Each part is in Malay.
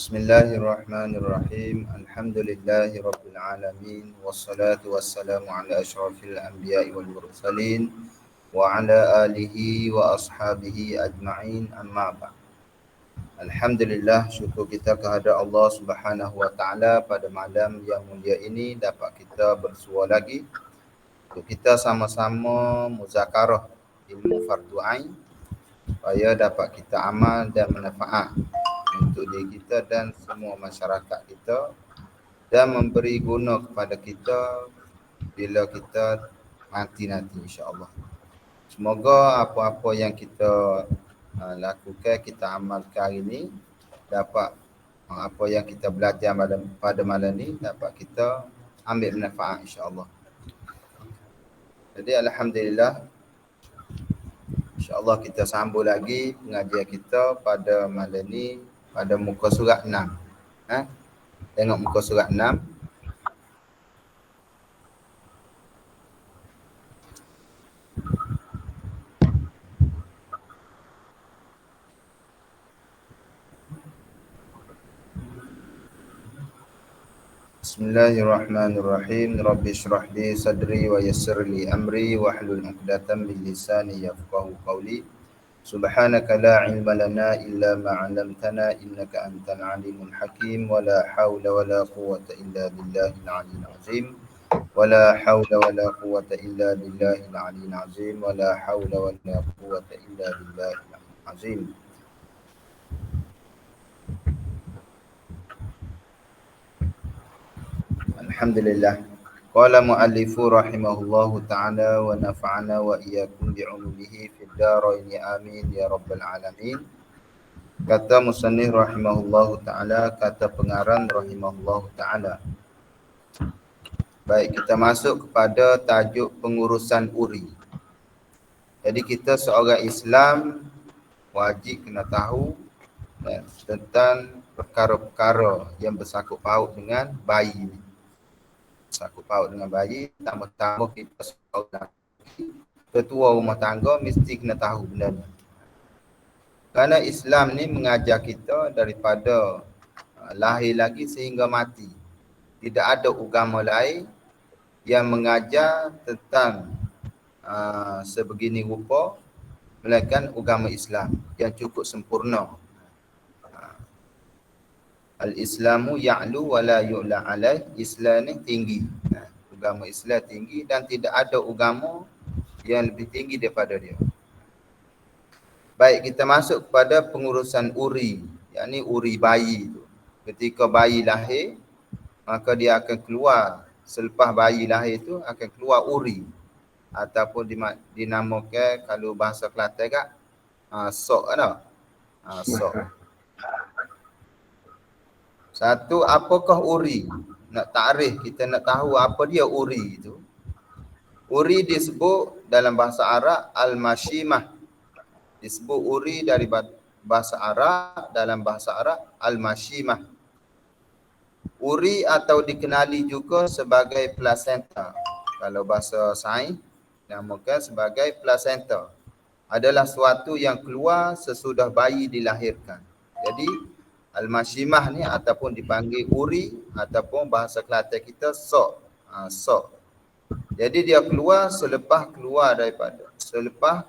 Bismillahirrahmanirrahim. Alhamdulillahirabbil alamin wassalatu wassalamu ala asyrafil anbiya'i wal mursalin wa ala alihi wa ashabihi ajma'in, amma ba'd. Alhamdulillah, syukur kita kehadrat Allah Subhanahu wa taala pada malam yang mulia ini dapat kita bersua lagi untuk kita sama-sama muzakarah ilmu fardu ain supaya dapat kita amal dan manfaat untuk diri kita dan semua masyarakat kita, dan memberi guna kepada kita bila kita mati nanti, insya-Allah. Semoga apa-apa yang kita lakukan, kita amalkan hari ini, dapat apa yang kita belajar pada malam ni dapat kita ambil manfaat, insya-Allah. Jadi alhamdulillah, insya-Allah kita sambung lagi pengajian kita pada malam ni pada muka surat 6. Tengok muka surat 6. Bismillahirrahmanirrahim. Rabbi shrah li sadri wa yassir li amri wa hlul 'uqdatam min lisani yafqahu qawli. Subhanaka la ilma lana illa ma 'allamtana innaka antal alimul hakim. Wa la haula wa la quwwata illa billahil aliyyil azim. Wa la haula wa la quwwata illa billahil aliyyil azim. Wa la haula wa la quwwata illa billahil aliyyil azim. Alhamdulillah. Qala muallifu rahimahullahu ta'ala wa nafa'ana wa iyyakum bi'ulumihi fid dharain amin ya rabbal alamin. Kata musannif rahimahullahu ta'ala, kata pengarang rahimahullahu ta'ala. Baik, kita masuk kepada tajuk pengurusan uri. Jadi kita seorang Islam wajib kena tahu tentang perkara-perkara yang bersangkut paut dengan bayi ni. Sangkut paut dengan bayi, tambah-tambah kita seorang ketua rumah tangga mesti kena tahu benda ni. Kerana Islam ni mengajar kita daripada lahir lagi sehingga mati. Tidak ada agama lain yang mengajar tentang sebegini rupa melainkan agama Islam yang cukup sempurna. Al-Islamu ya'lu wa la yu'la alaih. Islam ni tinggi. Agama Islam tinggi dan tidak ada agama yang lebih tinggi daripada dia. Baik, kita masuk kepada pengurusan uri, yakni uri bayi tu. Ketika bayi lahir, maka dia akan keluar, selepas bayi lahir tu akan keluar uri, ataupun dinamakan kalau bahasa Kelantan kat sok kan? Sok. Satu, apakah uri? Nak takrif, kita nak tahu apa dia uri itu. Uri disebut dalam bahasa Arab al-mashimah. Disebut uri dari bahasa Arab, dalam bahasa Arab al-mashimah. Uri atau dikenali juga sebagai placenta. Kalau bahasa sains, namakan sebagai placenta. Adalah suatu yang keluar sesudah bayi dilahirkan. Jadi al-mashimah ni ataupun dipanggil uri ataupun bahasa Kelantan kita sok. Sok. Jadi dia keluar selepas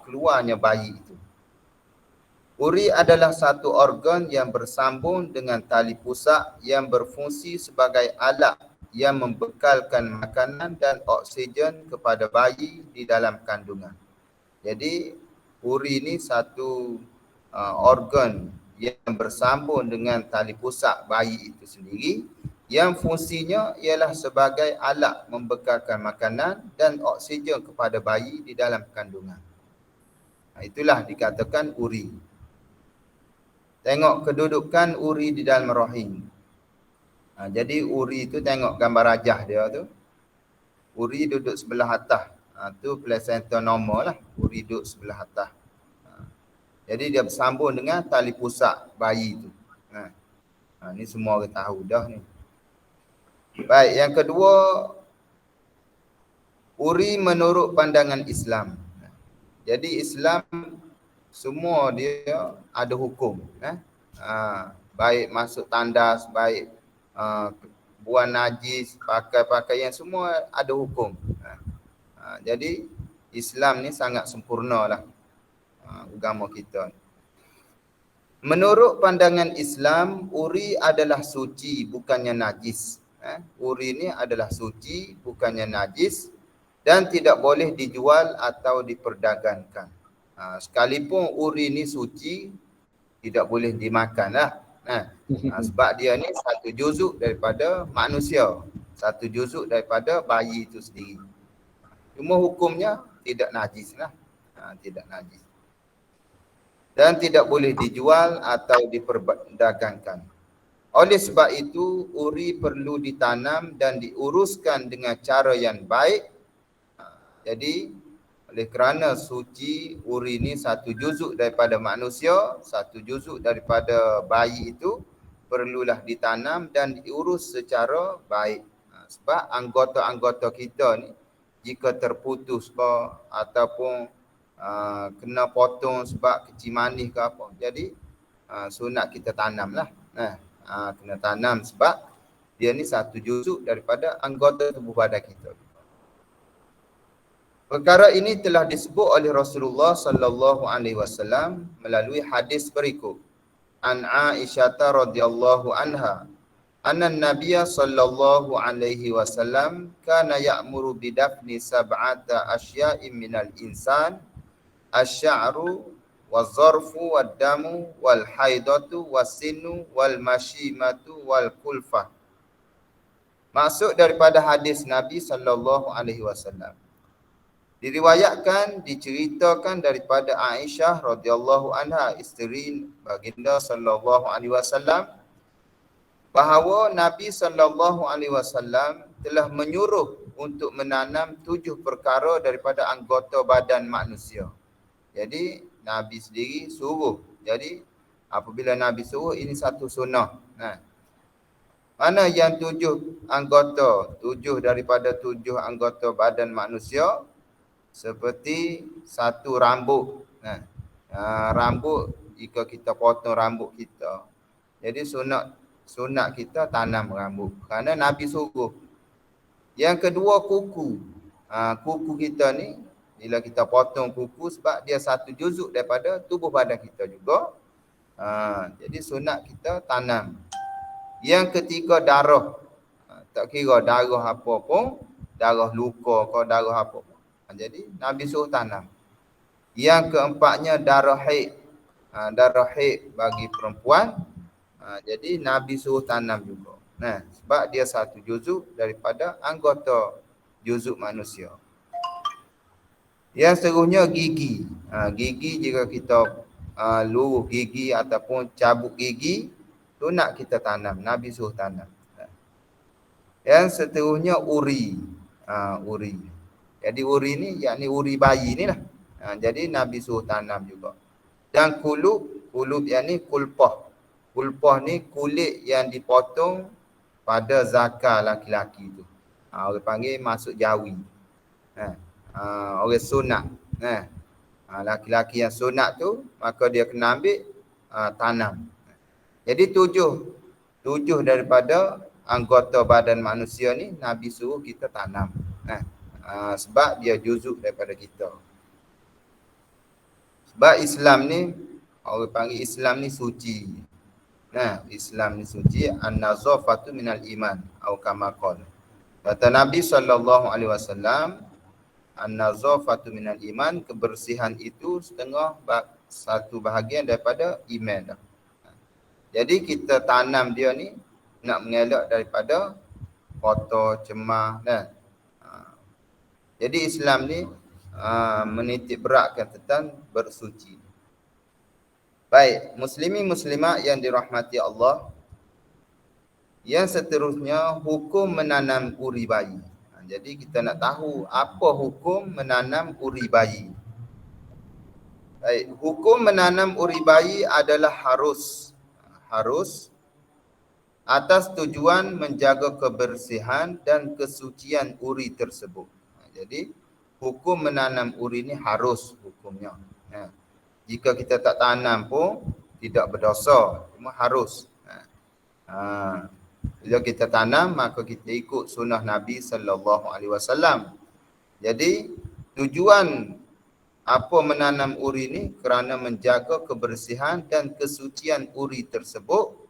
keluarnya bayi itu. Uri adalah satu organ yang bersambung dengan tali pusat yang berfungsi sebagai alat yang membekalkan makanan dan oksigen kepada bayi di dalam kandungan. Jadi uri ni satu organ yang bersambung dengan tali pusat bayi itu sendiri, yang fungsinya ialah sebagai alat membekalkan makanan dan oksigen kepada bayi di dalam kandungan. Itulah dikatakan uri. Tengok kedudukan uri di dalam rahim. Jadi uri itu tengok gambar rajah dia tu. Uri duduk sebelah atas. Tu placenta normal lah. Uri duduk sebelah atas. Jadi dia bersambung dengan tali pusat bayi tu. Ni semua orang tahu dah ni. Baik, yang kedua, uri menurut pandangan Islam. Jadi Islam semua dia ada hukum. Baik masuk tandas, baik buang najis, pakai pakaian, semua ada hukum. Jadi Islam ni sangat sempurna lah agama kita. Menurut pandangan Islam, uri adalah suci bukannya najis. Uri ni adalah suci bukannya najis dan tidak boleh dijual atau diperdagangkan. Sekalipun uri ni suci, tidak boleh dimakan lah. Sebab dia ni satu juzuk daripada manusia, satu juzuk daripada bayi itu sendiri. Cuma hukumnya tidak najis lah. Tidak najis. Dan tidak boleh dijual atau diperdagangkan. Oleh sebab itu, uri perlu ditanam dan diuruskan dengan cara yang baik. Jadi, oleh kerana suci, uri ni satu juzuk daripada manusia, satu juzuk daripada bayi itu, perlulah ditanam dan diurus secara baik. Sebab anggota-anggota kita ni, jika terputus ke ataupun kena potong sebab kecil manis ke apa, jadi sunat kita tanam lah. Kena tanam sebab dia ni satu juzuk daripada anggota tubuh badan kita. Perkara ini telah disebut oleh Rasulullah sallallahu alaihi wasallam melalui hadis berikut. An Aisyah radhiyallahu anha, anna Nabiy sallallahu alaihi wasallam kana ya'muru bidafni sab'ata asya'in minal insan, asy-sya'ru waz-zarfu wad-damu wal haidatu was-sinnu wal mashimatu wal kulfah. Maksud daripada hadis Nabi sallallahu alaihi wasallam, diriwayatkan, diceritakan daripada Aisyah radhiyallahu anha, isteri baginda sallallahu alaihi wasallam, bahawa Nabi sallallahu alaihi wasallam telah menyuruh untuk menanam 7 perkara daripada anggota badan manusia. Jadi Nabi sendiri suruh. Jadi apabila Nabi suruh, ini satu sunnah. Mana yang 7 anggota, 7 daripada 7 anggota badan manusia, seperti satu rambut. Rambut, jika kita potong rambut kita, jadi sunat kita tanam rambut kerana Nabi suruh. Yang kedua, kuku. Kuku kita ni, bila kita potong kuku, sebab dia satu juzuk daripada tubuh badan kita juga, jadi sunat kita tanam. Yang ketiga, darah. Tak kira darah apa pun, darah luka ke darah apa pun, jadi Nabi suruh tanam. Yang keempatnya, darah haid. Darah haid bagi perempuan, jadi Nabi suruh tanam juga. Sebab dia satu juzuk daripada anggota juzuk manusia. Yang seterusnya, gigi. Gigi, jika kita luruh gigi ataupun cabut gigi, sunat kita tanam. Nabi suruh tanam. Yang seterusnya, uri. Uri. Jadi uri ni, yakni uri bayi ni lah. Jadi Nabi suruh tanam juga. Dan kulub yakni kulpah. Kulpah ni kulit yang dipotong pada zakar laki-laki tu. Orang panggil masuk jawi. Orang sunat. Laki-laki yang sunat tu, maka dia kena ambil tanam. Jadi 7 daripada anggota badan manusia ni Nabi suruh kita tanam. Sebab dia juzuk daripada kita. Sebab Islam ni, orang panggil Islam ni suci. Islam ni suci. An-nazafatu minal iman. Atau kama qala. Kata Nabi sallallahu alaihi wasallam, an-nazafatu minal iman, kebersihan itu satu bahagian daripada iman dah. Jadi kita tanam dia ni nak mengelak daripada kotor, cemah dan jadi Islam ni menitik beratkan tentang bersuci. Baik, muslimin muslimat yang dirahmati Allah. Yang seterusnya, hukum menanam uri bayi. Jadi kita nak tahu apa hukum menanam uri bayi. Baik, hukum menanam uri bayi adalah harus atas tujuan menjaga kebersihan dan kesucian uri tersebut. Jadi hukum menanam uri ni harus hukumnya. Jika kita tak tanam pun, tidak berdosa, cuma harus. Bila kita tanam maka kita ikut sunnah Nabi sallallahu alaihi wasallam. Jadi tujuan apa menanam uri ni kerana menjaga kebersihan dan kesucian uri tersebut,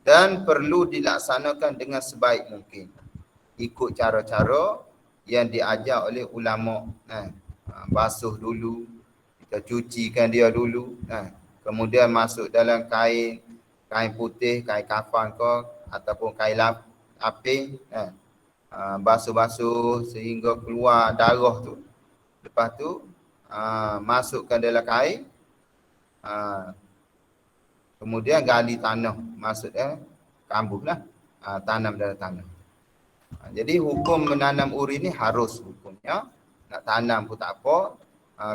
dan perlu dilaksanakan dengan sebaik mungkin. Ikut cara-cara yang diajar oleh ulama. Basuh dulu, kita cucikan dia dulu. Kemudian masuk dalam kain putih, kain kafan ke ataupun kain lapis. Basuh-basuh sehingga keluar darah tu. Lepas tu masukkan dalam kain, kemudian gali tanah, maksudnya kambung lah, tanam dalam tanah. Jadi hukum menanam uri ni harus hukumnya. Nak tanam pun tak apa,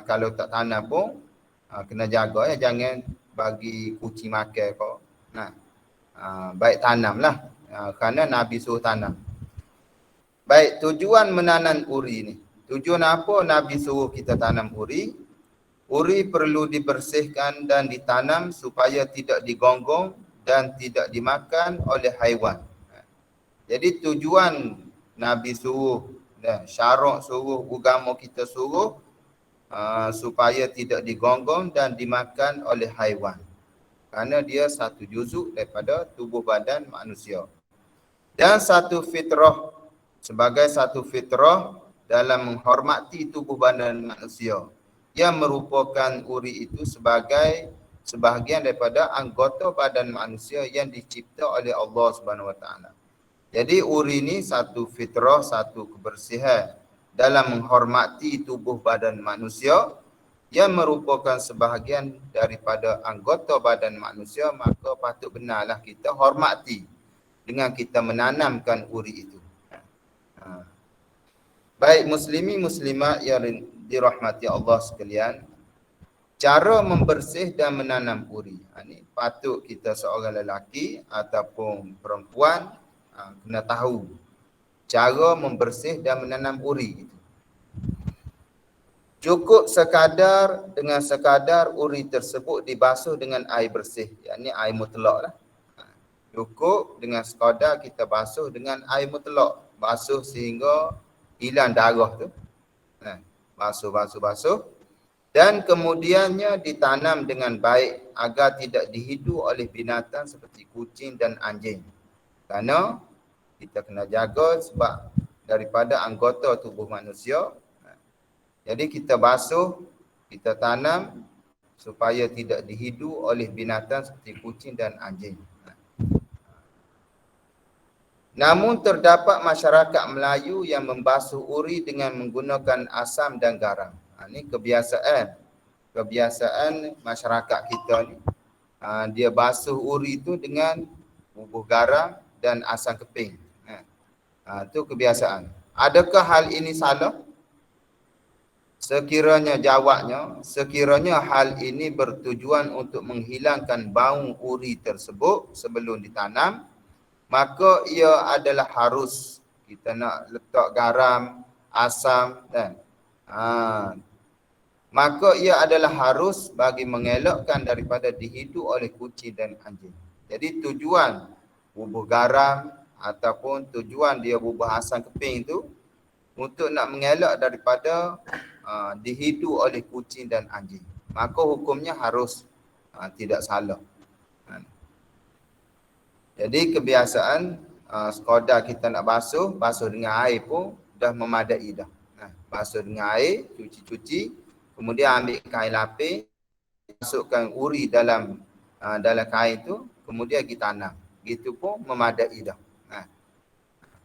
kalau tak tanam pun kena jaga ya, jangan bagi kucing makan kau. Baik tanamlah, kerana Nabi suruh tanam. Baik, tujuan menanam uri ni. Tujuan apa Nabi suruh kita tanam uri? Uri perlu dibersihkan dan ditanam supaya tidak digonggong dan tidak dimakan oleh haiwan. Jadi tujuan Nabi suruh, syarak suruh, agama kita suruh supaya tidak digonggong dan dimakan oleh haiwan. Kerana dia satu juzuk daripada tubuh badan manusia. Dan satu fitrah, sebagai satu fitrah dalam menghormati tubuh badan manusia, yang merupakan uri itu sebagai sebahagian daripada anggota badan manusia yang dicipta oleh Allah Subhanahu Wa Taala. Jadi uri ni satu fitrah, satu kebersihan dalam menghormati tubuh badan manusia yang merupakan sebahagian daripada anggota badan manusia, maka patut benarlah kita hormati dengan kita menanamkan uri itu. Baik muslimi muslimat yang dirahmati Allah sekalian, cara membersih dan menanam uri. Ini patut kita seorang lelaki ataupun perempuan kena tahu cara membersih dan menanam uri itu. Cukup dengan sekadar uri tersebut dibasuh dengan air bersih, yakni air mutlak lah. Cukup dengan sekadar kita basuh dengan air mutlak, basuh sehingga hilang darah tu. Basuh. Dan kemudiannya ditanam dengan baik agar tidak dihidu oleh binatang seperti kucing dan anjing. Kerana kita kena jaga sebab daripada anggota tubuh manusia. Jadi kita basuh, kita tanam supaya tidak dihidu oleh binatang seperti kucing dan anjing. Namun terdapat masyarakat Melayu yang membasuh uri dengan menggunakan asam dan garam. Ini kebiasaan masyarakat kita ni. Dia basuh uri itu dengan bubur garam dan asam keping. Itu kebiasaan. Adakah hal ini salah? Sekiranya hal ini bertujuan untuk menghilangkan bau uri tersebut sebelum ditanam, maka ia adalah harus. Kita nak letak garam, asam dan maka ia adalah harus bagi mengelakkan daripada dihidu oleh kucing dan anjing. Jadi tujuan bubur garam ataupun tujuan dia bubur asam keping itu untuk nak mengelak daripada dihidu oleh kucing dan anjing. Maka hukumnya harus, tidak salah. Jadi kebiasaan sekadar kita nak basuh dengan air pun dah memadai dah. Basuh dengan air, cuci, kemudian ambil kain lapis, masukkan uri dalam kain tu, kemudian kita tanam. Gitu pun memadai dah.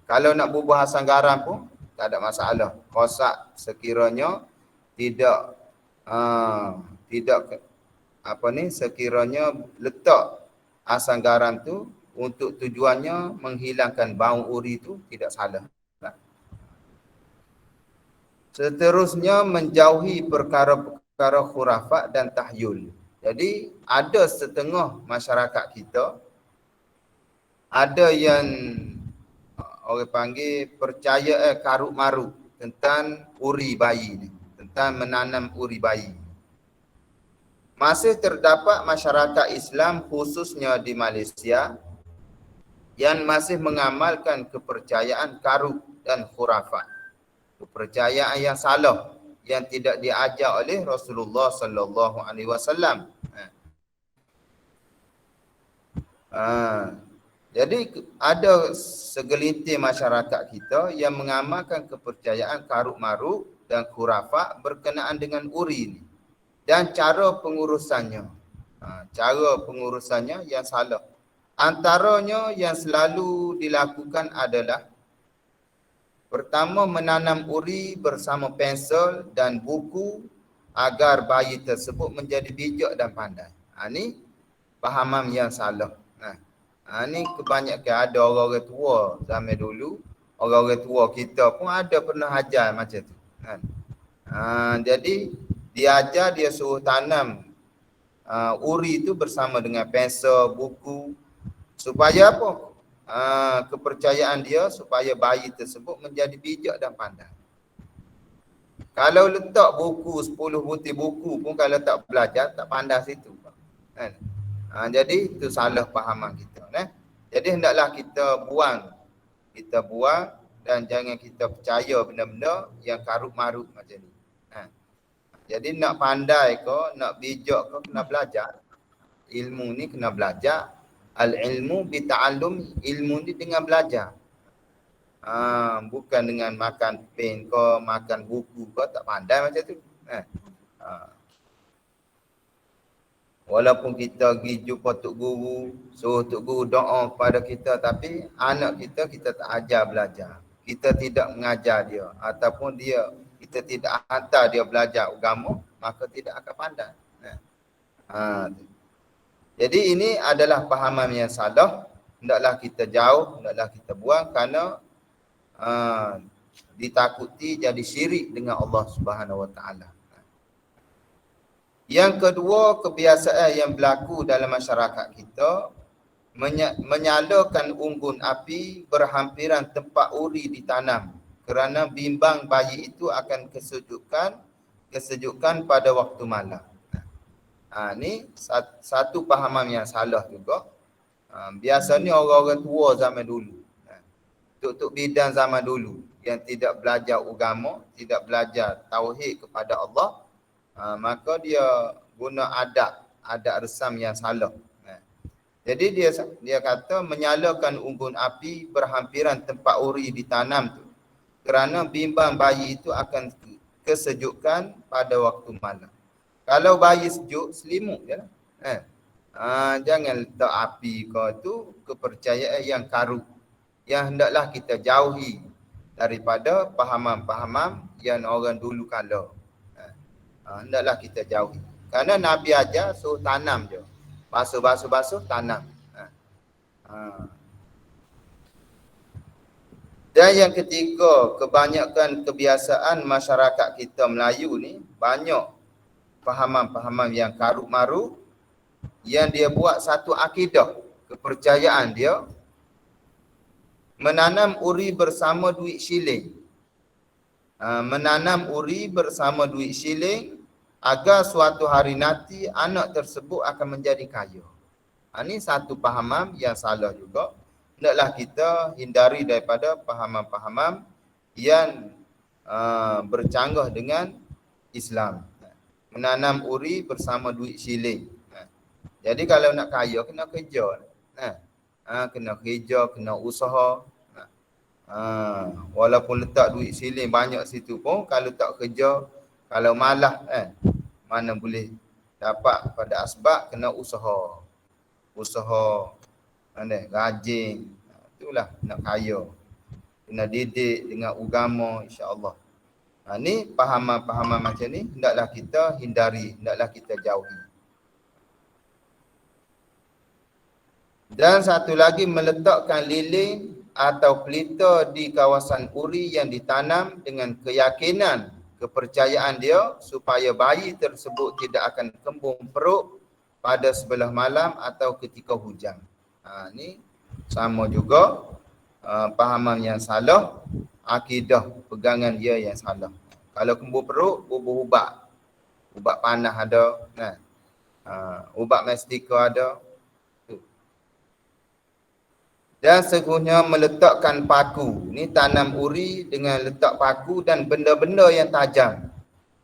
Kalau nak bubuh asam garam pun tak ada masalah. Kosak sekiranya sekiranya letak asam garam tu untuk tujuannya menghilangkan bau uri tu tidak salah. Seterusnya menjauhi perkara-perkara khurafat dan tahyul. Jadi ada setengah masyarakat kita ada yang orang panggil percaya karut-marut tentang uri bayi ni, tentang menanam uri bayi. Masih terdapat masyarakat Islam khususnya di Malaysia yang masih mengamalkan kepercayaan karub dan khurafat. Kepercayaan yang salah yang tidak diajar oleh Rasulullah sallallahu alaihi wasallam. Jadi ada segelintir masyarakat kita yang mengamalkan kepercayaan karub marub dan khurafat berkenaan dengan uri ni dan cara pengurusannya. Cara pengurusannya yang salah. Antaranya yang selalu dilakukan adalah pertama, menanam uri bersama pensel dan buku agar bayi tersebut menjadi bijak dan pandai. Ini fahaman yang salah. Ini kebanyakan ada orang-orang tua zaman dulu, orang-orang tua kita pun ada pernah ajar macam tu. Jadi dia suruh tanam uri itu bersama dengan pensel, buku, supaya apa? Kepercayaan dia supaya bayi tersebut menjadi bijak dan pandai. Kalau letak buku 10 butir buku pun kalau tak belajar tak pandai situ. Kan? Jadi itu salah fahaman kita. Jadi hendaklah kita buang dan jangan kita percaya benda-benda yang karut marut macam ni. Jadi nak pandai ke, nak bijak ke, kena belajar. Ilmu ni kena belajar. Al-ilmu bita'allum, ilmu ni dengan belajar. Bukan dengan makan pen ke, makan buku ke, tak pandai macam tu. Walaupun kita pergi jumpa Tok Guru, suruh Tok Guru doa kepada kita, tapi anak kita tak ajar belajar. Kita tidak mengajar dia ataupun kita tidak hantar dia belajar agama, maka tidak akan pandai. Jadi ini adalah fahaman yang salah. Hendaklah kita jauh, hendaklah kita buang kerana ditakuti jadi syirik dengan Allah Subhanahu Wa Taala. Yang kedua, kebiasaan yang berlaku dalam masyarakat kita menyalakan unggun api berhampiran tempat uri ditanam kerana bimbang bayi itu akan kesejukan pada waktu malam. Ni satu pahaman yang salah juga. Biasanya orang-orang tua zaman dulu, tok-tok bidan zaman dulu yang tidak belajar agama, tidak belajar tauhid kepada Allah, maka dia guna adat resam yang salah. Jadi dia kata menyalakan unggun api berhampiran tempat uri ditanam tu kerana bimbang bayi itu akan kesejukan pada waktu malam. Kalau bayi sejuk, selimut je lah. Jangan letak api kau tu kepercayaan yang karut. Yang hendaklah kita jauhi daripada pahaman-pahaman yang orang dulu kala. Hendaklah kita jauhi. Kerana Nabi ajar suruh tanam je. Basuh, tanam. Dan yang ketiga, kebanyakan kebiasaan masyarakat kita Melayu ni banyak fahaman-fahaman yang karut marut yang dia buat satu akidah, kepercayaan dia menanam uri bersama duit shilling. Menanam uri bersama duit shilling agar suatu hari nanti anak tersebut akan menjadi kaya. Ini satu fahaman yang salah juga. Hendaklah kita hindari daripada fahaman-fahaman yang bercanggah dengan Islam. Menanam uri bersama duit shilling. Jadi kalau nak kaya kena kerja. Kena kerja, kena usaha. Walaupun letak duit shilling banyak situ pun kalau tak kerja, kalau malas mana boleh dapat pada asbab, kena usaha. Rajin. Itulah nak kaya. Kena didik dengan agama, insya-Allah. Ni pahaman-pahaman macam ni hendaklah kita hindari, hendaklah kita jauhi. Dan satu lagi, meletakkan lilin atau pelita di kawasan uri yang ditanam dengan keyakinan, kepercayaan dia supaya bayi tersebut tidak akan kembung perut pada sebelah malam atau ketika hujan. Ni sama juga pahaman yang salah, akidah pegangan dia yang salah. Kalau kembung perut, bubuh ubat panas ada. Ubat mestika ada. Dan sesungguhnya meletakkan paku. Ni tanam uri dengan letak paku dan benda-benda yang tajam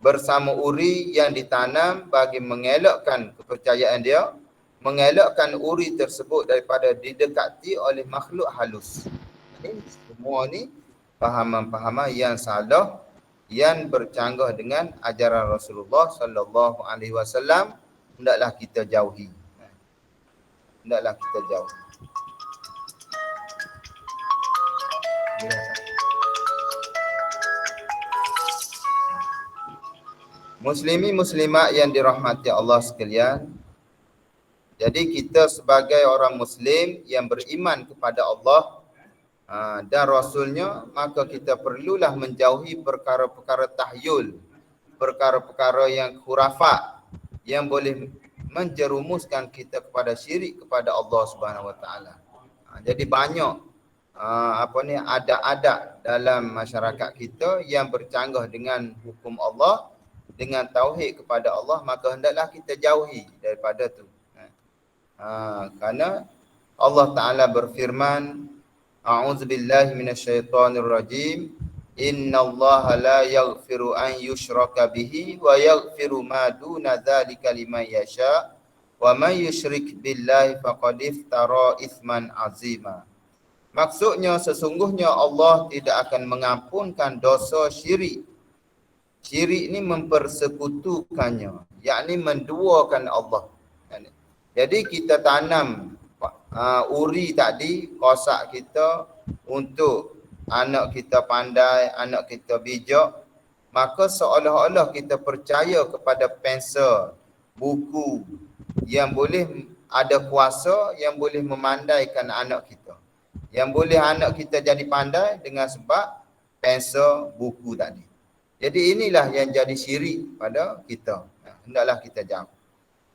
bersama uri yang ditanam bagi mengelakkan kepercayaan dia, mengelakkan uri tersebut daripada didekati oleh makhluk halus. Ini semua ni fahaman-fahaman yang salah yang bercanggah dengan ajaran Rasulullah sallallahu alaihi wasallam, hendaklah kita jauhi. Hendaklah kita jauhi. Muslimi muslimat yang dirahmati Allah sekalian. Jadi kita sebagai orang muslim yang beriman kepada Allah dan Rasulnya, maka kita perlulah menjauhi perkara-perkara tahyul, perkara-perkara yang khurafat yang boleh menjerumuskan kita kepada syirik kepada Allah Subhanahu Wa Taala. Jadi banyak adat-adat dalam masyarakat kita yang bercanggah dengan hukum Allah, dengan tauhid kepada Allah, maka hendaklah kita jauhi daripada tu. Kerana Allah Ta'ala berfirman, A'udzubillahi minasyaitonirrajim, Innallaha la yaghfiru an yushraka bihi wa yaghfiru ma duna dzalika liman yasha wa man yusyrik billahi faqad iftara itsman azima. Maksudnya sesungguhnya Allah tidak akan mengampunkan dosa syirik. Syirik ni mempersekutukannya, yakni menduakan Allah. Jadi kita tanam uri tadi, kosak kita untuk anak kita pandai, anak kita bijak, maka seolah-olah kita percaya kepada pensel, buku yang boleh ada kuasa yang boleh memandaikan anak kita. Yang boleh anak kita jadi pandai dengan sebab pensel, buku tadi. Jadi inilah yang jadi syirik pada kita. Hendaklah kita jauh.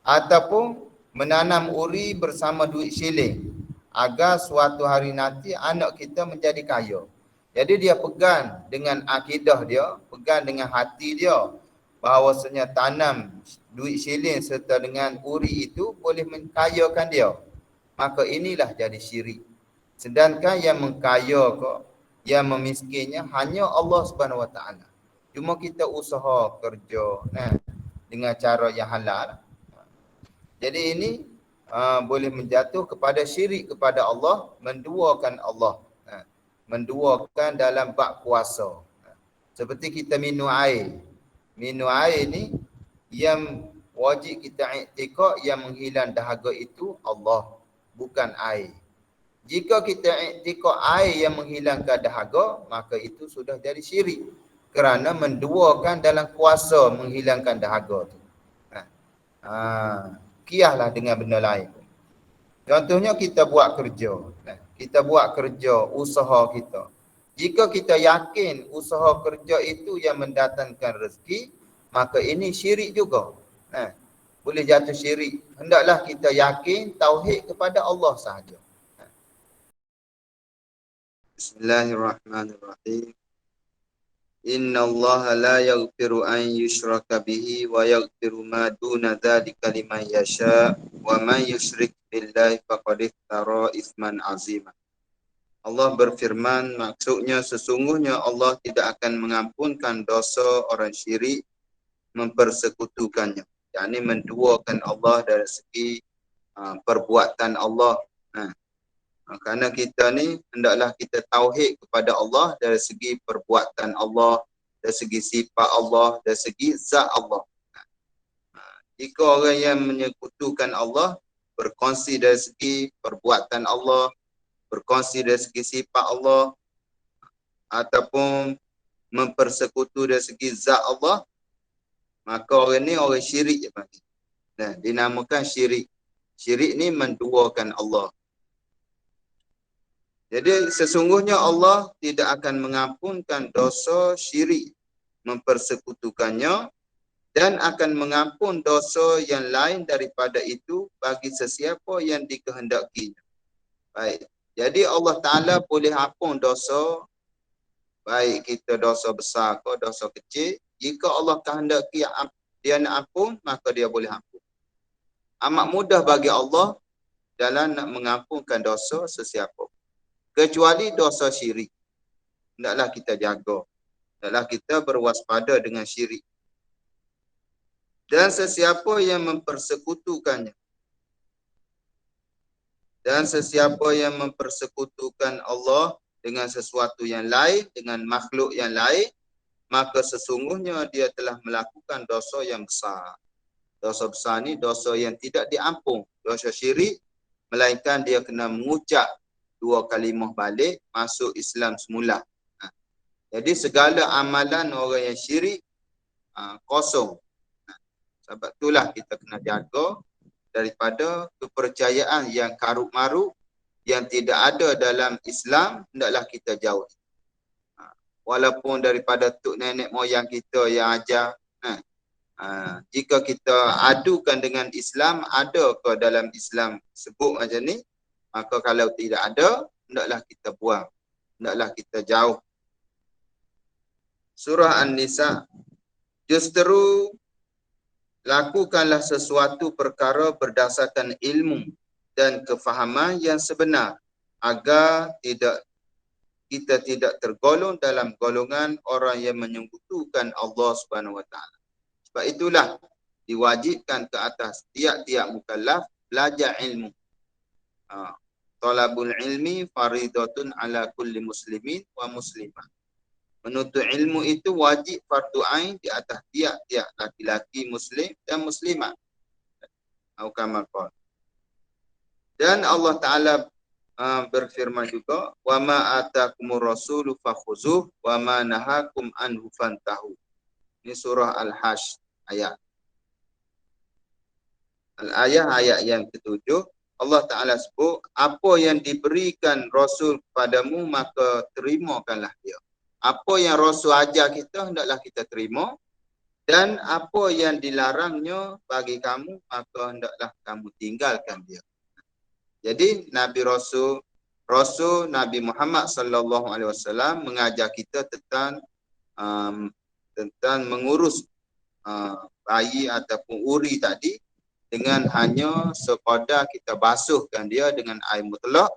Ataupun menanam uri bersama duit siling agar suatu hari nanti anak kita menjadi kaya. Jadi dia pegang dengan akidah dia, pegang dengan hati dia bahawasanya tanam duit siling serta dengan uri itu boleh mengkayakan dia. Maka inilah jadi syirik. Sedangkan yang mengkaya kok, yang memiskinnya hanya Allah Subhanahu Wa Taala. Cuma kita usaha kerja dengan cara yang halal. Jadi ini boleh menjatuh kepada syirik kepada Allah, menduakan Allah. Menduakan dalam bab puasa. Seperti kita minum air. Minum air ni yang wajib kita iktikad yang menghilang dahaga itu Allah, bukan air. Jika kita iktikad air yang menghilangkan dahaga, maka itu sudah jadi syirik. Kerana menduakan dalam kuasa menghilangkan dahaga tu. Kiaslah dengan benda lain. Contohnya kita buat kerja. Kita buat kerja, usaha kita. Jika kita yakin usaha kerja itu yang mendatangkan rezeki, maka ini syirik juga. Boleh jatuh syirik. Hendaklah kita yakin tauhid kepada Allah sahaja. Bismillahirrahmanirrahim. Inna Allah la yaghfiru an yushraka bihi wa yaghfiru ma duna dzalika liman yasha wa man yusyrik billahi faqad iftara itsman azima. Allah berfirman, maksudnya sesungguhnya Allah tidak akan mengampunkan dosa orang syirik mempersekutukannya, yakni menduakan Allah dari segi perbuatan Allah. Kerana kita ni hendaklah kita tauhid kepada Allah dari segi perbuatan Allah, dari segi sifat Allah, dari segi zat Allah. Jika orang yang menyekutukan Allah, berkongsi dari segi perbuatan Allah, berkongsi dari segi sifat Allah, ataupun mempersekutu dari segi zat Allah, maka orang ni orang syirik je panggil. Dinamakan syirik. Syirik ni menduakan Allah. Jadi sesungguhnya Allah tidak akan mengampunkan dosa syirik mempersekutukannya dan akan mengampun dosa yang lain daripada itu bagi sesiapa yang dikehendakinya. Baik. Jadi Allah Ta'ala boleh ampun dosa, baik kita dosa besar ke dosa kecil. Jika Allah kehendaki dia nak ampun, maka dia boleh ampun. Amat mudah bagi Allah dalam nak mengampunkan dosa sesiapa. Kecuali dosa syirik. Hendaklah kita jaga. Hendaklah kita berwaspada dengan syirik. Dan sesiapa yang mempersekutukannya. Dan sesiapa yang mempersekutukan Allah dengan sesuatu yang lain, dengan makhluk yang lain, maka sesungguhnya dia telah melakukan dosa yang besar. Dosa besar ni dosa yang tidak diampun. Dosa syirik, melainkan dia kena mengucap 2 kalimah balik, masuk Islam semula. Jadi segala amalan orang yang syirik kosong. Sebab itulah kita kena jaga daripada kepercayaan yang karut-marut yang tidak ada dalam Islam, hendaklah kita jauh. Walaupun daripada tok nenek moyang kita yang ajar, jika kita adukan dengan Islam, ada ke dalam Islam sebut macam ni, maka kalau tidak ada, hendaklah kita buang, hendaklah kita jauh. Surah An-Nisa, justru lakukanlah sesuatu perkara berdasarkan ilmu dan kefahaman yang sebenar agar kita tidak tergolong dalam golongan orang yang menyekutukan Allah Subhanahu Wa Taala. Sebab itulah diwajibkan ke atas tiap-tiap mukallaf belajar ilmu. Talabul ilmi faridatun ala kulli muslimin wa muslimah. Menuntut ilmu itu wajib fardu ain di atas tiap-tiap laki-laki muslim dan muslimat. Dan Allah Ta'ala berfirman juga, wa ma atakumur rasulu fakhuzuh wa ma nahakum anhu fantahu. Ini surah Al-Hajj ayat yang ke-7. Allah Ta'ala sebut, apa yang diberikan Rasul kepadamu maka terimakanlah dia. Apa yang Rasul ajar kita, hendaklah kita terima. Dan apa yang dilarangnya bagi kamu, maka hendaklah kamu tinggalkan dia. Jadi Nabi Rasul Nabi Muhammad sallallahu alaihi wasallam mengajar kita tentang mengurus bayi ataupun uri tadi dengan hanya sekadar kita basuhkan dia dengan air mutlak,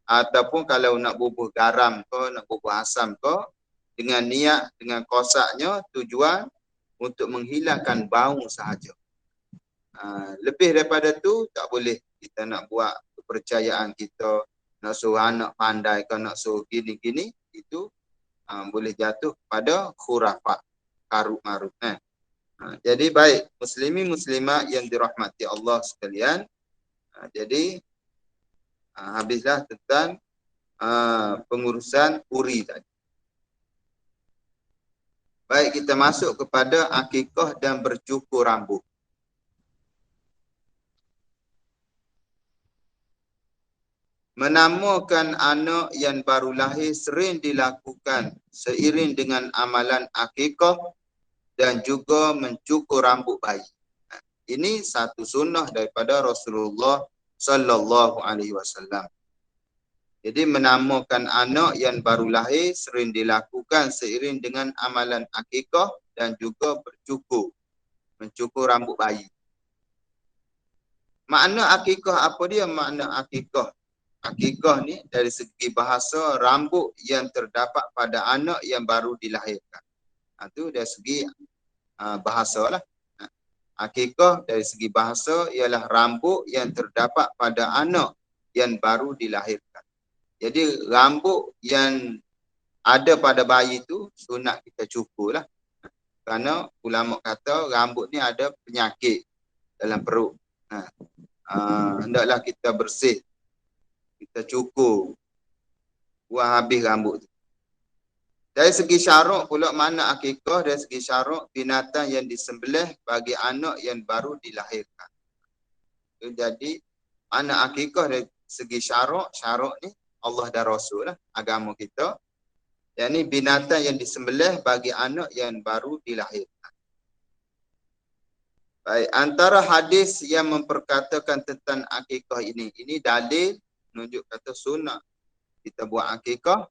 ataupun kalau nak bubuh garam ke, nak bubuh asam ke, dengan niat, dengan kosaknya tujuan untuk menghilangkan bau sahaja. Lebih daripada tu tak boleh kita nak buat kepercayaan kita, nak suruh anak pandai ke, nak suruh gini-gini, itu boleh jatuh pada khurafat, karut-marut. Jadi baik, muslimin muslimat yang dirahmati Allah sekalian. Jadi habislah tentang pengurusan uri tadi. Baik, kita masuk kepada akikah dan bercukur rambut. Menamakan anak yang baru lahir sering dilakukan seiring dengan amalan akikah dan juga mencukur rambut bayi. Ini satu sunnah daripada Rasulullah sallallahu alaihi wasallam. Jadi menamakan anak yang baru lahir sering dilakukan seiring dengan amalan akikah dan juga mencukur rambut bayi. Makna akikah apa dia? Makna akikah. Akikah ni dari segi bahasa rambut yang terdapat pada anak yang baru dilahirkan. Itu dari segi bahasa lah. Akikah dari segi bahasa ialah rambut yang terdapat pada anak yang baru dilahirkan. Jadi rambut yang ada pada bayi itu sunat kita cukur lah. Kerana ulama kata rambut ni ada penyakit dalam perut. Hendaklah kita bersih. Kita cukur. Buang habis rambut tu. Dari segi syarak pula makna akikah, dari segi syarak binatang yang disembelih bagi anak yang baru dilahirkan. Jadi makna akikah dari segi syarak ni Allah dan Rasul lah, agama kita. Yang ni binatang yang disembelih bagi anak yang baru dilahirkan. Baik, antara hadis yang memperkatakan tentang akikah ini dalil menunjuk kata sunnah kita buat akikah.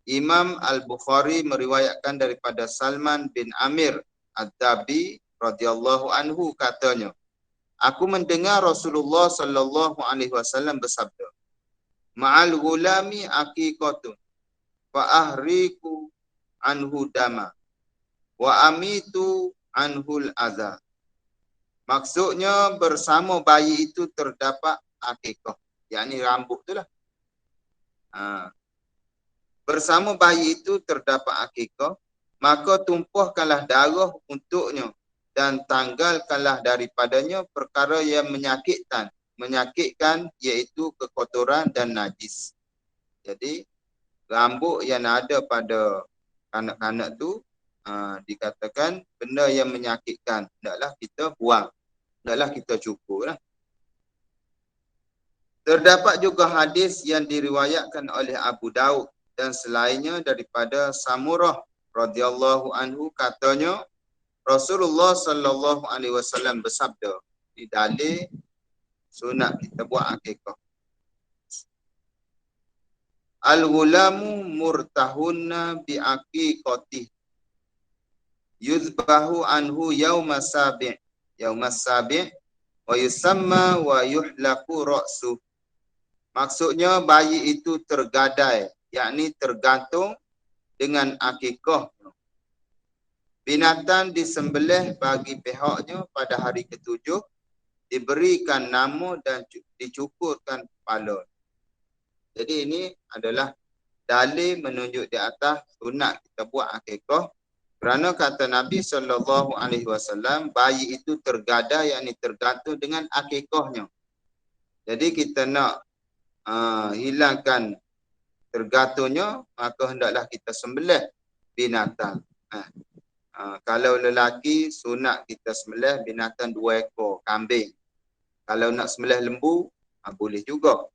Imam Al-Bukhari meriwayatkan daripada Salman bin Amir Ad-Dabi radhiyallahu anhu katanya, Aku mendengar Rasulullah sallallahu alaihi wasallam bersabda, "Ma'al gulami aqiqatun fa ahriku anhu dama wa amitu anhul adza." Maksudnya bersama bayi itu terdapat akikah, yakni rambut itulah. Bersama bayi itu terdapat akikah, maka tumpahkanlah darah untuknya dan tanggalkanlah daripadanya perkara yang menyakitkan iaitu kekotoran dan najis. Jadi rambut yang ada pada kanak-kanak tu dikatakan benda yang menyakitkan, hendaklah kita buang, hendaklah kita cukurlah. Terdapat juga hadis yang diriwayatkan oleh Abu Daud dan selainnya daripada Samurah radhiyallahu anhu, katanya Rasulullah sallallahu alaihi wasallam bersabda, di dalil sunat kita buat akikah. Al-ghulamu murtahunna bi aqiqati yuzbahu anhu yaumas sabi' wa yusamma wa yuhlaqu ra'su. Maksudnya bayi itu tergadai, yakni tergantung dengan akikah. Binatang disembelih bagi pihaknya pada hari ketujuh, diberikan nama dan dicukurkan kepala. Jadi ini adalah dalil menunjuk di atas sunat kita buat akikah. Kerana kata Nabi SAW, bayi itu tergadai, yakni tergantung dengan akikahnya. Jadi kita nak hilangkan tergantungnya, maka hendaklah kita sembelih binatang. Kalau lelaki sunat kita sembelih binatang 2 ekor kambing. Kalau nak sembelih lembu boleh juga.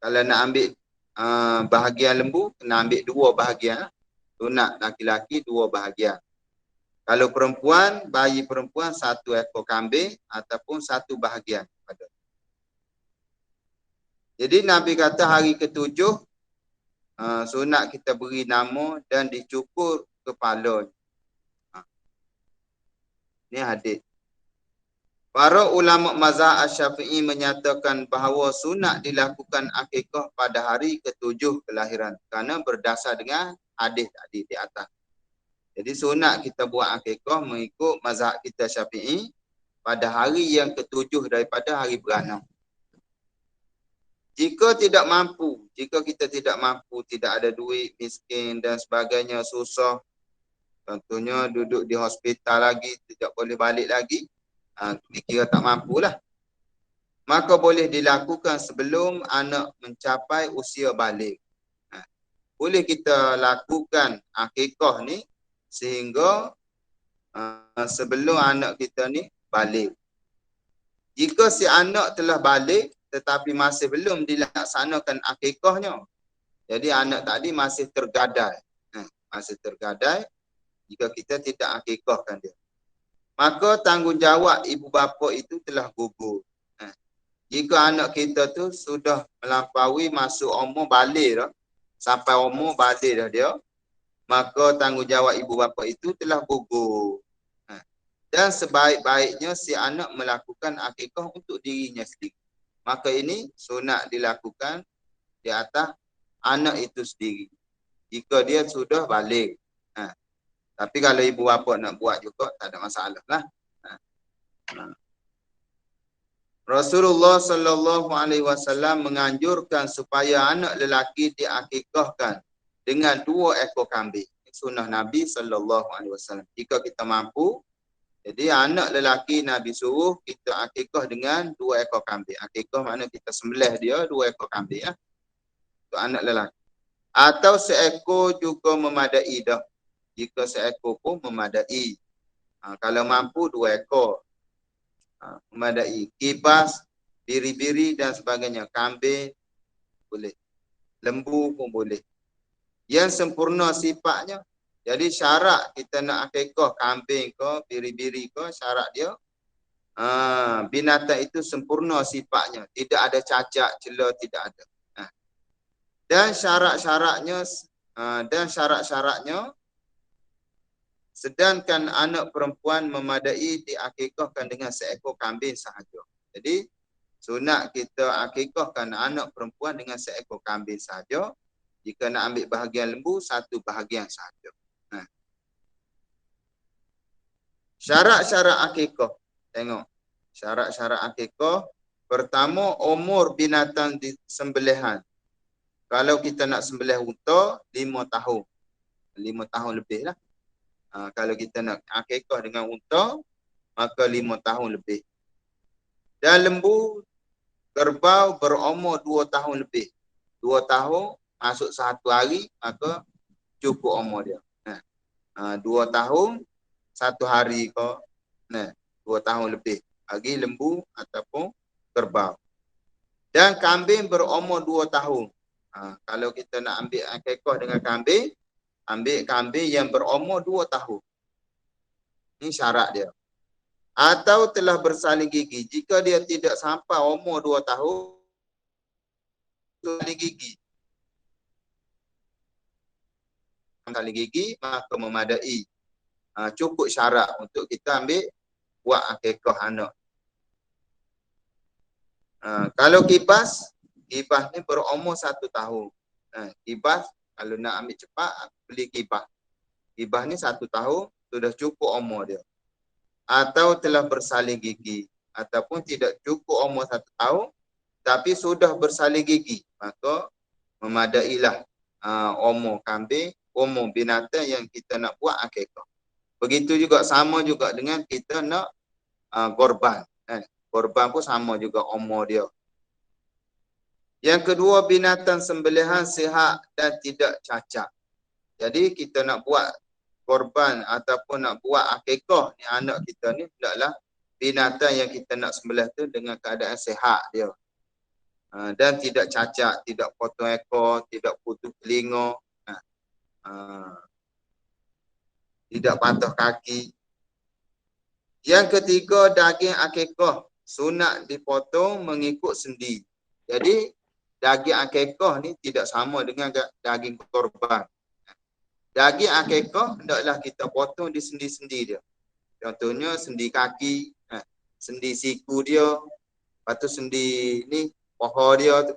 Kalau nak ambil bahagian lembu, kena ambil 2 bahagian. Sunat laki-laki 2 bahagian. Kalau perempuan, bayi perempuan 1 ekor kambing ataupun 1 bahagian. Jadi Nabi kata hari ketujuh sunat kita beri nama dan dicukur kepala. Ini hadis. Para ulama mazhab Asy-Syafi'i menyatakan bahawa sunat dilakukan akikah pada hari ketujuh kelahiran kerana berdasar dengan hadis tadi di atas. Jadi sunat kita buat akikah mengikut mazhab kita Syafi'i pada hari yang ketujuh daripada hari beranak. Jika kita tidak mampu, tidak ada duit, miskin dan sebagainya, susah, contohnya duduk di hospital lagi, tidak boleh balik lagi, dikira tak mampulah, maka boleh dilakukan sebelum anak mencapai usia balik. Boleh kita lakukan akikah ni sehingga sebelum anak kita ni balik. Jika si anak telah balik tetapi masih belum dilaksanakan akikahnya, jadi anak tadi masih tergadai. Jika kita tidak akikahkan dia, maka tanggungjawab ibu bapa itu telah gugur. Jika anak kita tu sudah melampaui masuk umur balik dah, sampai umur balik dah dia, maka tanggungjawab ibu bapa itu telah gugur. Dan sebaik-baiknya si anak melakukan akikah untuk dirinya sendiri. Maka ini sunat dilakukan di atas anak itu sendiri jika dia sudah balik. Tapi kalau ibu bapa nak buat juga tak ada masalah lah. Rasulullah sallallahu alaihi wasallam menganjurkan supaya anak lelaki diakikahkan dengan 2 ekor kambing. Sunnah Nabi sallallahu alaihi wasallam. Jika kita mampu, jadi anak lelaki Nabi suruh kita akikah dengan 2 ekor kambing. Akikah makna kita sembelih dia 2 ekor kambing ya. Untuk anak lelaki. Atau seekor juga memadai dah. Jika seekor pun memadai. Kalau mampu 2 ekor. Memadai. Kibas, biri-biri dan sebagainya. Kambing boleh. Lembu pun boleh. Yang sempurna sifatnya. Jadi syarat kita nak akikah kambing ke, biri-biri ke, syarat dia binatang itu sempurna sifatnya, tidak ada cacat, celah, tidak ada. Dan syarat-syaratnya Sedangkan anak perempuan memadai diakikahkan dengan seekor kambing sahaja. Jadi sunat kita akikahkan anak perempuan dengan seekor kambing sahaja. Jika nak ambil bahagian lembu, satu bahagian sahaja. Nah, syarat-syarat akikah. Tengok. Syarat-syarat akikah. Pertama, umur binatang di sembelihan. Kalau kita nak sembelih unta, 5 tahun. 5 tahun lebih lah. Kalau kita nak akikah dengan unta, maka 5 tahun lebih. Dan lembu, kerbau berumur 2 tahun lebih. 2 tahun, masuk 1 hari, maka cukup umur dia. 2 tahun, 1 hari ke, 2 tahun lebih. Bagi lembu ataupun kerbau. Dan kambing berumur 2 tahun. Kalau kita nak ambil akikah dengan kambing, ambil kambing yang berumur 2 tahun. Ini syarat dia. Atau telah bersalin gigi. Jika dia tidak sampai umur 2 tahun, salin gigi. Salin gigi, maka memadai. Cukup syarat untuk kita ambil buat akikah anak. Kalau kibas ni berumur 1 tahun. Kibas, kalau nak ambil cepat, beli kibas. Kibas ni 1 tahun, sudah cukup umur dia. Atau telah bersalin gigi. Ataupun tidak cukup umur 1 tahun, tapi sudah bersalin gigi. Maka memadailah umur kambing, umur binatang yang kita nak buat akikah. Begitu juga, sama juga dengan kita nak korban. Korban pun sama juga umur dia. Yang kedua, binatang sembelihan sihat dan tidak cacat. Jadi kita nak buat korban ataupun nak buat akikah ni anak kita ni, hendaklah binatang yang kita nak sembelih tu dengan keadaan sihat dia. Dan tidak cacat, tidak potong ekor, tidak putus telinga, tidak patah kaki. Yang ketiga, daging akikah sunat dipotong mengikut sendi. Jadi daging akikah ni tidak sama dengan daging korban. Daging akikah hendaklah kita potong di sendi-sendi dia. Contohnya sendi kaki, sendi siku dia, lepas tu sendi ni paha dia tu.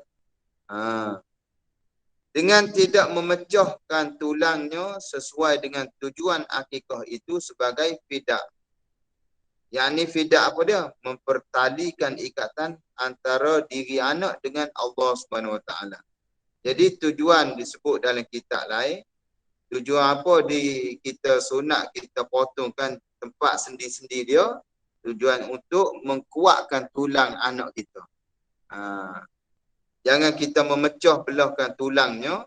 Dengan tidak memecahkan tulangnya sesuai dengan tujuan akikah itu sebagai fidak. Yang ni fidak apa dia? Mempertalikan ikatan antara diri anak dengan Allah Subhanahu Wa Taala. Jadi tujuan disebut dalam kitab lain. Tujuan apa kita sunat kita potongkan tempat sendi-sendi dia? Tujuan untuk menguatkan tulang anak kita. Jangan kita memecah belahkan tulangnya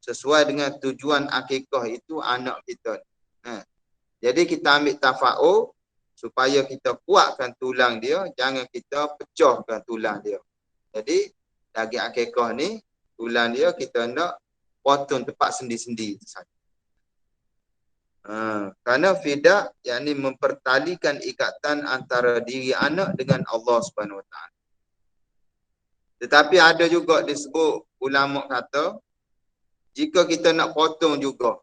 sesuai dengan tujuan akikah itu anak kita. Jadi kita ambil tafa'ul supaya kita kuatkan tulang dia, jangan kita pecahkan tulang dia. Jadi daging akikah ni, tulang dia kita nak potong tempat sendi-sendi saja. Kerana fidak, yakni mempertalikan ikatan antara diri anak dengan Allah Subhanahu Wa Taala. Tetapi ada juga disebut ulama kata, jika kita nak potong juga,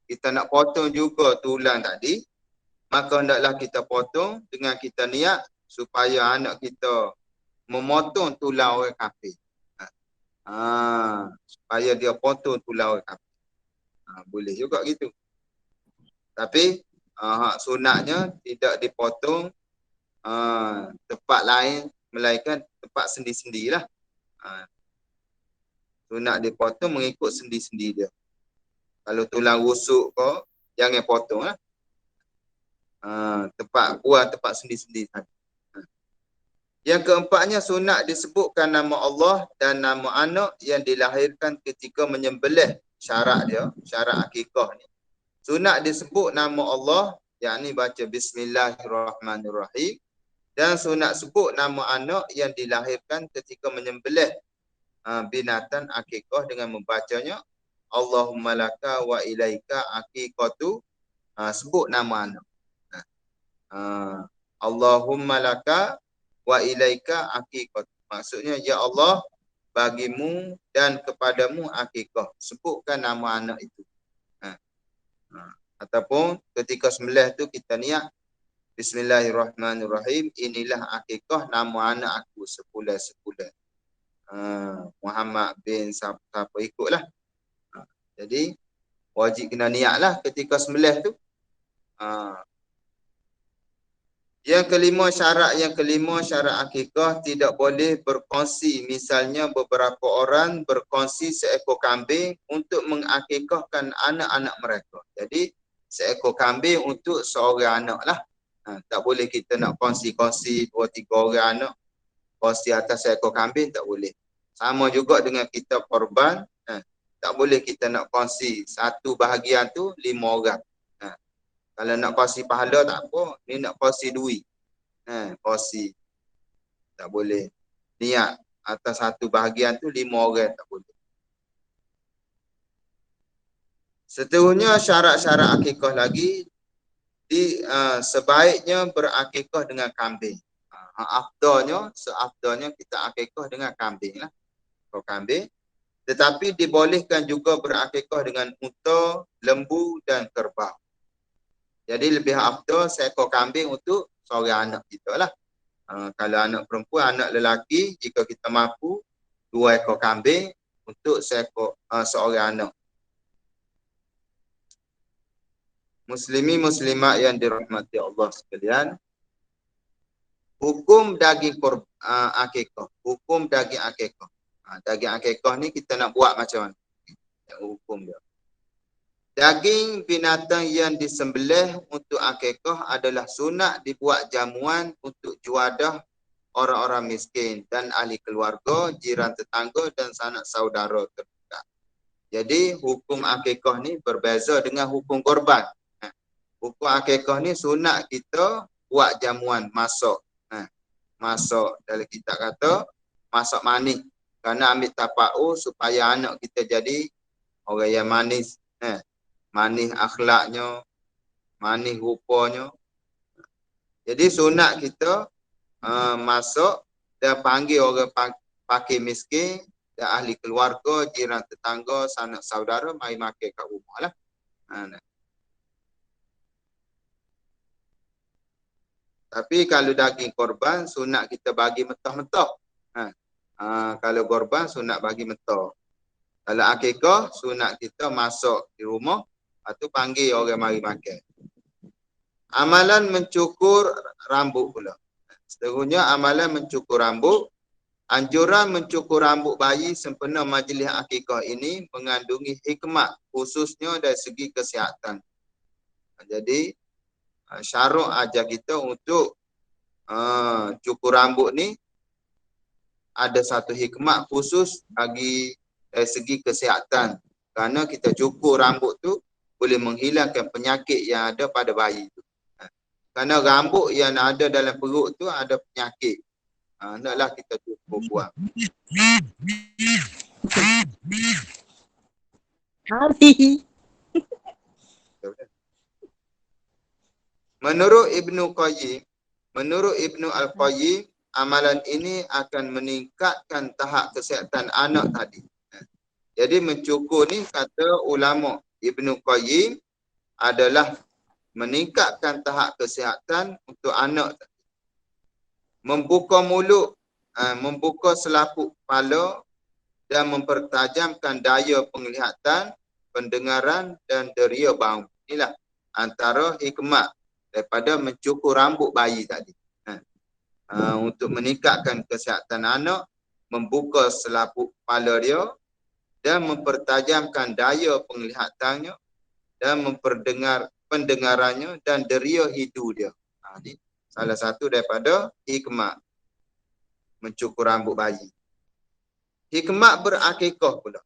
kita nak potong juga tulang tadi, maka hendaklah kita potong dengan kita niat supaya anak kita memotong tulang orang kafir. Supaya dia potong tulang orang kafir. Boleh juga gitu. Tapi sunatnya tidak dipotong tempat lain, melainkan tempat sendi-sendi lah. Sunat dipotong mengikut sendi-sendi dia. Kalau tulang rusuk ke, jangan potong lah. Tempat buah, tempat sendi-sendi saja. Yang keempatnya, sunat disebutkan nama Allah dan nama anak yang dilahirkan ketika menyembelih. Syarat dia, syarat akikah ni. Sunat disebut nama Allah, yakni baca Bismillahirrahmanirrahim. Dan sunat sebut nama anak yang dilahirkan ketika menyembelih binatang akikah dengan membacanya Allahumma laka wa ilaika akikatu. Sebut nama anak. Allahumma laka wa ilaika akikatu. Maksudnya, ya Allah, bagimu dan kepadamu akikah. Sebutkan nama anak itu. Ataupun ketika sembelih tu kita niat Bismillahirrahmanirrahim, inilah akikah nama anak aku sepula-sepula. Muhammad bin siapa ikutlah. Jadi wajib kena niat lah ketika sembelih tu. Yang kelima syarat akikah tidak boleh berkongsi. Misalnya beberapa orang berkongsi seekor kambing untuk mengakikahkan anak-anak mereka. Jadi seekor kambing untuk seorang anak lah. Tak boleh kita nak kongsi-kongsi 2-3 orang anak. Kongsi atas seekor kambing tak boleh. Sama juga dengan kita korban. Tak boleh kita nak kongsi satu bahagian tu 5 orang. Kalau nak kongsi pahala tak apa, ni nak kongsi duit. Kongsi. Tak boleh. Niat atas satu bahagian tu 5 orang tak boleh. Seterusnya syarat-syarat akikah lagi, sebaiknya berakikah dengan kambing. Seafdalnya kita akikah dengan kambing lah. Kambing. Tetapi dibolehkan juga berakikah dengan unta, lembu dan kerbau. Jadi lebih afdal seekor kambing untuk seorang anak kita lah. Kalau anak perempuan, anak lelaki, jika kita mampu 2 ekor kambing untuk seorang anak. Muslimat yang dirahmati Allah sekalian, hukum daging akikah. Hukum daging akikah. Daging akikah ni kita nak buat macam mana? Hukum dia. Daging binatang yang disembelih untuk akikah adalah sunat dibuat jamuan untuk juadah orang-orang miskin dan ahli keluarga, jiran tetangga dan sanak saudara terdekat. Jadi hukum akikah ni berbeza dengan hukum korban. Hukum akikah ni sunat kita buat jamuan, masak. Masak, dalam kitab kata masak manis. Kerana ambil tapau supaya anak kita jadi orang yang manis. Manis akhlaknya, manis rupanya. Jadi sunat kita masuk dan panggil orang fakir miskin dan ahli keluarga, jiran tetangga, sanak saudara mari makan kat rumah lah. Tapi kalau daging korban sunat kita bagi mentah-mentah. Kalau korban sunat bagi mentah. Kalau akikah sunat kita masak di rumah atau panggil orang mari makan. Amalan mencukur rambut pula. Seterusnya amalan mencukur rambut. Anjuran mencukur rambut bayi sempena majlis akikah ini mengandungi hikmat khususnya dari segi kesihatan. Jadi syarah ajar kita untuk cukur rambut ni ada satu hikmat khusus bagi dari segi kesihatan. Kerana kita cukur rambut tu boleh menghilangkan penyakit yang ada pada bayi tu. Kerana rambut yang ada dalam perut tu ada penyakit. Hendaklah kita cukur buang. Menurut Ibnu Al-Qayyim, amalan ini akan meningkatkan tahap kesihatan anak tadi. Jadi mencukur ni kata ulama Ibnu Qayyim adalah meningkatkan tahap kesihatan untuk anak tadi. Membuka mulut, membuka selaput kepala dan mempertajamkan daya penglihatan, pendengaran dan deria bau. Inilah antara hikmat daripada mencukur rambut bayi tadi. Untuk meningkatkan kesihatan anak, membuka selaput kepala dia dan mempertajamkan daya penglihatannya dan memperdengar pendengarannya dan deria hidu dia. Ini salah satu daripada hikmat mencukur rambut bayi. Hikmat berakikah pula.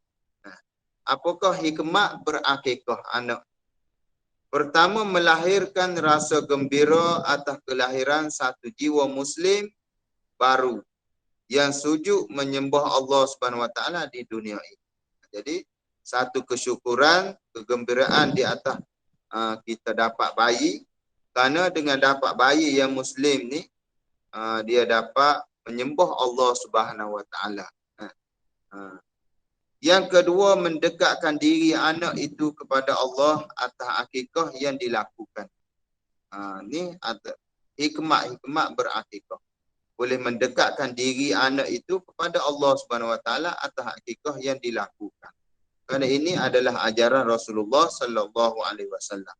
Apakah hikmat berakikah anak? Pertama, melahirkan rasa gembira atas kelahiran satu jiwa Muslim baru yang sujud menyembah Allah Subhanahu Wa Taala di dunia ini. Jadi satu kesyukuran, kegembiraan di atas kita dapat bayi. Kerana dengan dapat bayi yang Muslim ni, dia dapat menyembah Allah Subhanahu Wa Taala. Yang kedua, mendekatkan diri anak itu kepada Allah atas akikah yang dilakukan. Ni ada hikmat berakikah. Boleh mendekatkan diri anak itu kepada Allah Subhanahu Wa Taala atas akikah yang dilakukan. Kerana ini adalah ajaran Rasulullah sallallahu alaihi wasallam.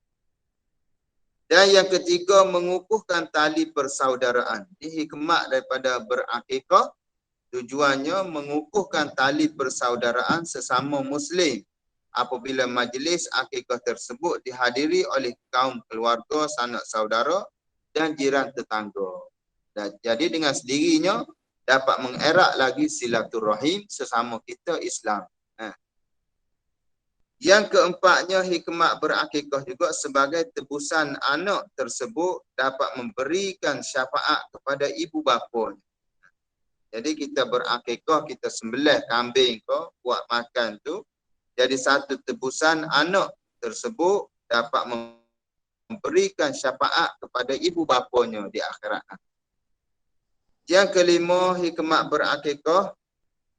Dan yang ketiga, mengukuhkan tali persaudaraan. Ini hikmat daripada berakikah. Tujuannya mengukuhkan tali persaudaraan sesama Muslim apabila majlis akikah tersebut dihadiri oleh kaum keluarga, sanak saudara dan jiran tetangga. Dan jadi dengan sendirinya dapat mengerat lagi silaturahim sesama kita Islam. Yang keempatnya, hikmat berakikah juga sebagai tebusan anak tersebut dapat memberikan syafaat kepada ibu bapa. Jadi kita berakikah, kita sembelih kambing ko buat makan tu, jadi satu tebusan anak tersebut dapat memberikan syafaat kepada ibu bapanya di akhirat. Yang kelima, hikmat berakikah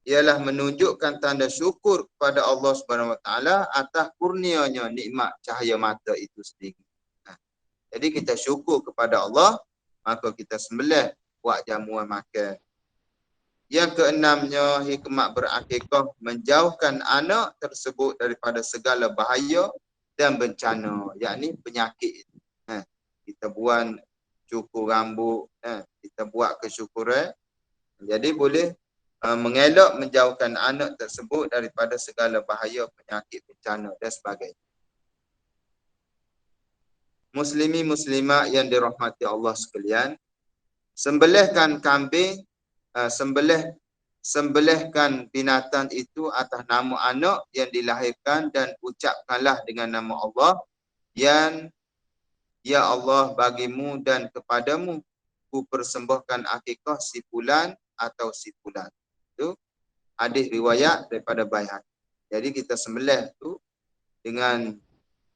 ialah menunjukkan tanda syukur kepada Allah Subhanahu Wa Taala atas kurnianya nikmat cahaya mata itu sendiri. Jadi kita syukur kepada Allah, maka kita sembelih buat jamuan makan. Yang keenamnya, hikmat berakikah menjauhkan anak tersebut daripada segala bahaya dan bencana, yakni penyakit. Kita buat cukur rambut, kita buat kesyukuran. Jadi boleh mengelak menjauhkan anak tersebut daripada segala bahaya, penyakit, bencana dan sebagainya. Muslimi muslimat yang dirahmati Allah sekalian, sembelihkan kambing, sembelihkan binatang itu atas nama anak yang dilahirkan dan ucapkanlah dengan nama Allah yang ya Allah bagimu dan kepadamu ku persembahkan akikah si fulan atau si fulan. Itu hadis riwayat daripada Baihaqi. Jadi kita sembelih tu dengan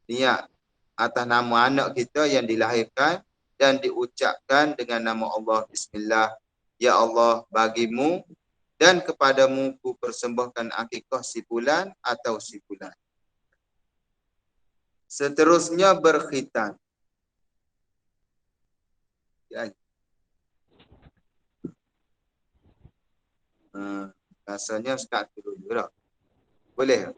niat atas nama anak kita yang dilahirkan dan diucapkan dengan nama Allah. Bismillah. Ya Allah bagimu dan kepadamu ku persembahkan akikah si fulan atau si fulan. Seterusnya berkhitan. Ya. Rasanya start dulu. Boleh?